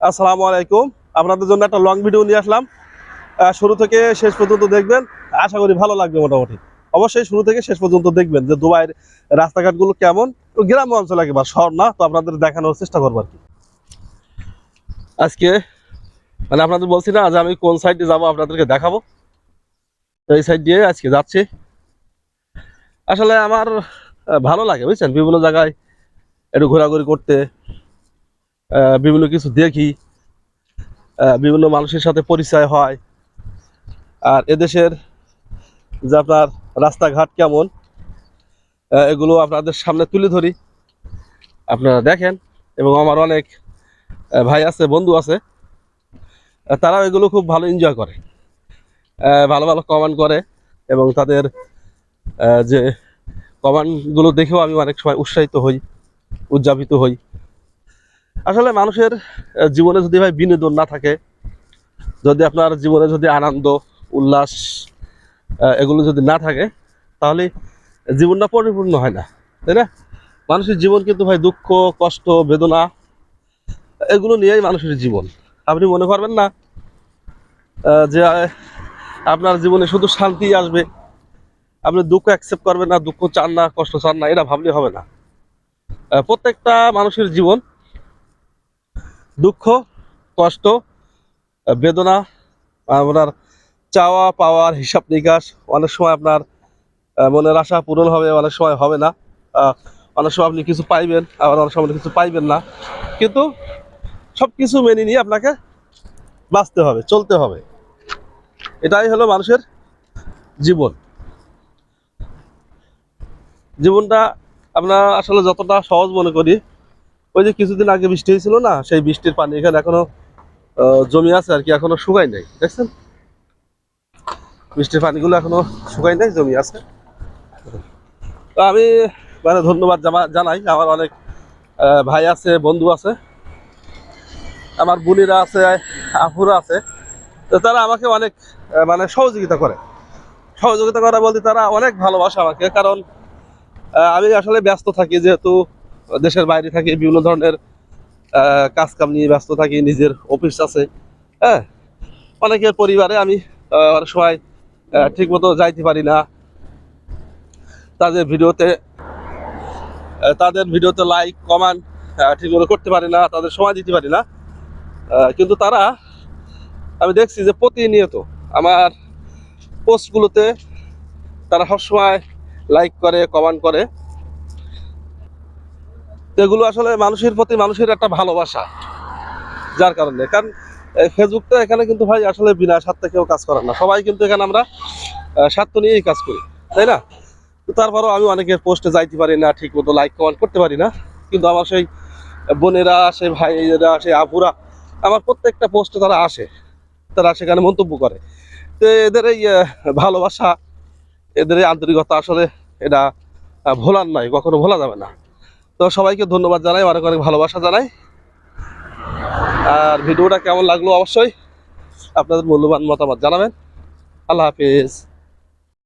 আসসালামু আলাইকুম। আপনাদের জন্য একটা লং ভিডিও নিয়ে আসলাম। শুরু থেকে শেষ পর্যন্ত দেখবেন, আশা করি ভালো লাগবে। মোটামুটি অবশ্যই শুরু থেকে শেষ পর্যন্ত দেখবেন যে দুবাইয়ের রাস্তাঘাটগুলো কেমন। গ্রাম্য অঞ্চল একেবারে, শহর না, তো আপনাদের দেখানোর চেষ্টা করবো আর কি। আজকে মানে আপনাদের বলছি না যে আমি কোন সাইডে যাবো, আপনাদেরকে দেখাবো। তো এই সাইড দিয়ে আজকে যাচ্ছি। আসলে আমার ভালো লাগে, বুঝছেন, বিভিন্ন জায়গায় একটু ঘোরাঘুরি করতে, বিভিন্ন কিছু দেখি, বিভিন্ন মানুষের সাথে পরিচয় হয়। আর এদেশের যে আপনার রাস্তাঘাট কেমন, এগুলো আপনাদের সামনে তুলে ধরি, আপনারা দেখেন। এবং আমার অনেক ভাই আছে, বন্ধু আছে, তারাও এগুলো খুব ভালো এনজয় করে, ভালো ভালো কমেন্ট করে। এবং তাদের যে কমেন্টগুলো দেখেও আমি অনেক সময় উৎসাহিত হই, উদযাপিত হই। আসলে মানুষের জীবনে যদি ভাই বিনোদন না থাকে, যদি আপনার জীবনে যদি আনন্দ, উল্লাস এগুলো যদি না থাকে, তাহলে জীবনটা পরিপূর্ণ হয় না, তাই না? মানুষের জীবন কিন্তু ভাই দুঃখ, কষ্ট, বেদনা এগুলো নিয়েই মানুষের জীবন। আপনি মনে করবেন না যে আপনার জীবনে শুধু শান্তি আসবে, আপনি দুঃখ অ্যাকসেপ্ট করবেন না, দুঃখ চান না, কষ্ট চান না, এটা ভাবলে হবে না। প্রত্যেকটা মানুষের জীবন দুঃখ, কষ্ট, বেদনা, আপনার চাওয়া পাওয়ার হিসাব নিকাশ, অনেক সময় আপনার মনের আশা পূরণ হবে, অনেক সময় হবে না। অনেক সময় আপনি কিছু পাইবেন, আবার অনেক সময় কিছু পাইবেন না। কিন্তু সব কিছু মেনে নিয়ে আপনাকে বাঁচতে হবে, চলতে হবে। এটাই হলো মানুষের জীবন। জীবনটা আমরা আসলে যতটা সহজ মনে করি, ওই যে কিছুদিন আগে বৃষ্টি হয়েছিল না, সেই বৃষ্টির পানি এখানে এখনো জমি আছে আর কি, এখনো শুকায় নাই, দেখছেন? বৃষ্টির পানিগুলো এখনো শুকায় নাই, জমি আছে। তো আমি মানে ধন্যবাদ জানাই। আমার অনেক ভাই আছে, বন্ধু আছে, আমার বোনেরা আছে, আপুরা আছে। তো তারা আমাকে অনেক মানে সহযোগিতা করে। সহযোগিতা করা বলতে তারা অনেক ভালোবাসে আমাকে, কারণ আমি আসলে ব্যস্ত থাকি, যেহেতু দেশের বাইরে থাকি, বিভিন্ন ধরনের কাজ কাম নিয়ে ব্যস্ত থাকি, নিজের অফিস আছে। হ্যাঁ, অনেকের পরিবারে আমি অনেক সময় ঠিক মতো যাইতে পারি না, তাদের ভিডিওতে লাইক কমেন্ট ঠিক মতো করতে পারি না, তাদের সময় দিতে পারি না। কিন্তু তারা, আমি দেখছি যে প্রতিনিয়ত আমার পোস্টগুলোতে তারা সবসময় লাইক করে, কমেন্ট করে। তো এগুলো আসলে মানুষের প্রতি মানুষের একটা ভালোবাসা, যার কারণে। কারণ ফেসবুকটা এখানে কিন্তু ভাই আসলে বিনা স্বার্থে কেউ কাজ করেন না, সবাই কিন্তু এখানে আমরা স্বার্থ নিয়েই কাজ করি, তাই না? তো তারপরেও আমি অনেকের পোস্টে যাইতে পারি না, ঠিক মতো লাইক কমেন্ট করতে পারি না। কিন্তু আমার সেই বোনেরা, সেই ভাইয়েরা, সেই আপুরা আমার প্রত্যেকটা পোস্টে তারা আসে, তারা সেখানে মন্তব্য করে। তো এদের এই ভালোবাসা, এদের এই আন্তরিকতা আসলে এটা ভোলার নয়, কখনো ভোলা যাবে না। তো সবাইকে ধন্যবাদ জানাই, অনেক অনেক ভালোবাসা জানাই। আর ভিডিওটা কেমন লাগলো অবশ্যই আপনাদের মূল্যবান মতামত জানাবেন। আল্লাহ হাফিজ।